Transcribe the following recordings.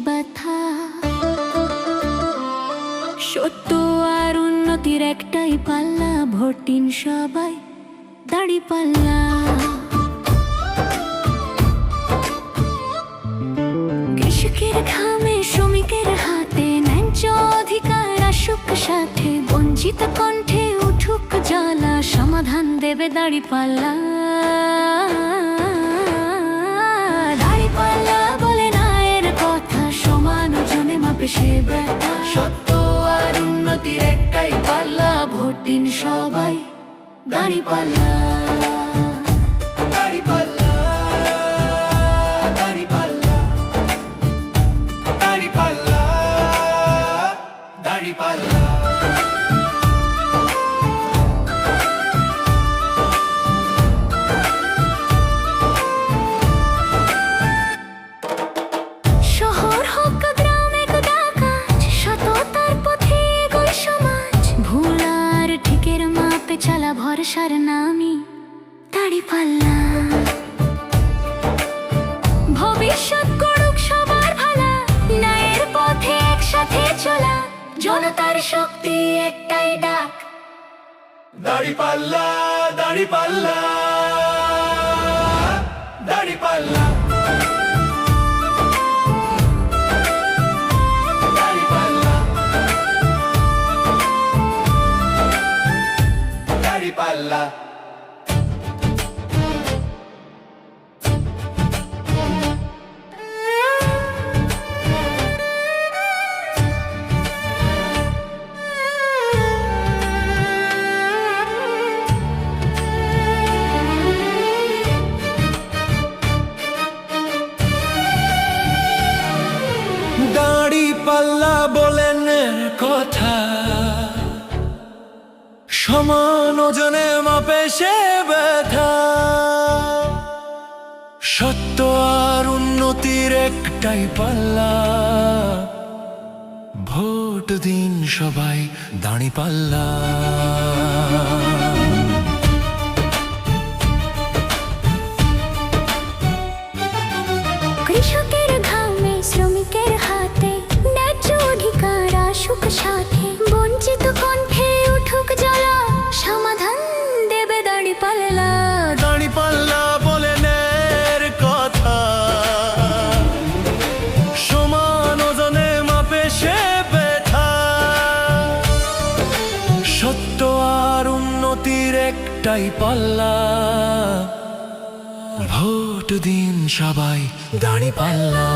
ব্যথা। সত্য আর উন্নতির একটাই পাল্লা, ভোটিন সবাই দাঁড়িপাল্লা। কৃষকের ঘামে শ্রমিকের হাতে ন্যায্য অধিকার আসুক সাথে, বঞ্চিত কণ্ঠে উঠুক জ্বালা, সমাধান দেবে দাঁড়িপাল্লা। দাঁড়িপাল্লা বলে ন্যায়ের কথা, সমান ওজনে মাপে সে ব্যথা। সত্য আর উন্নতির একটাই পাল্লা, ভোটিন সবাই দাঁড়িপাল্লা। দাঁড়িপাল্লা, দাঁড়িপাল্লা, দাঁড়িপাল্লা, দাঁড়িপাল্লা। শহর হোক গ্রামে কাজ, সততার পথে এগোয় সমাজ, ভুল আর ঠিকের মাপে চলা ভরসার নামই দাঁড়িপাল্লা। ভবিষ্যৎ গড়ুক সবার ভালা, ন্যায়ের পথে একসাথে চলা, জনতার শক্তি একটাই ডাক। দাঁড়িপাল্লা, দাঁড়িপাল্লা, দাঁড়িপাল্লা, দাঁড়িপাল্লা, দাঁড়িপাল্লা। দাঁড়িপাল্লা বলেন কথা, সমান ওজনে মাপে সে ব্যথা। সত্য আর উন্নতির একটাই পাল্লা, ভোট দিন সবাই দাঁড়িপাল্লা। কৃষকের ঘামে শ্রমিকের হাতে ন্যায্য অধিকার আসুক সাথে, বঞ্চিত কণ্ঠে উঠুক জ্বালা, সমাধান দেবে দাঁড়িপাল্লা। দাঁড়িপাল্লা বলে ন্যায়ের কথা, সমান ওজনে মাপে সে ব্যথা। সত্য আর উন্নতির একটাই পাল্লা, ভোট দিন সবাই দাঁড়িপাল্লা।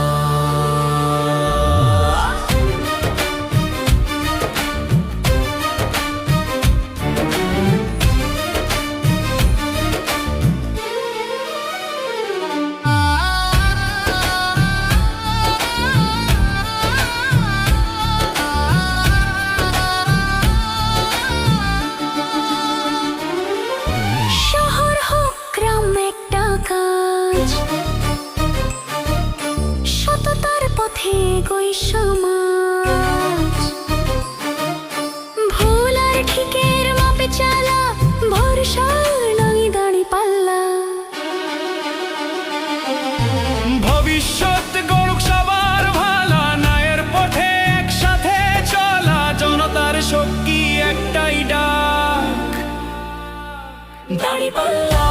শহর হোক গ্রাম একটা কাজ, সততার পথে এগোয় সমাজ, ভুল আর ঠিকের মাপে চালা, ভরসার নয় দাঁড়িপাল্লা। ভবিষ্যৎ গড়ুক সবার ভালা, ন্যায়ের পথে একসাথে চলা, জনতার শক্তি একটাই ডাক। দাঁড়িপাল্লা।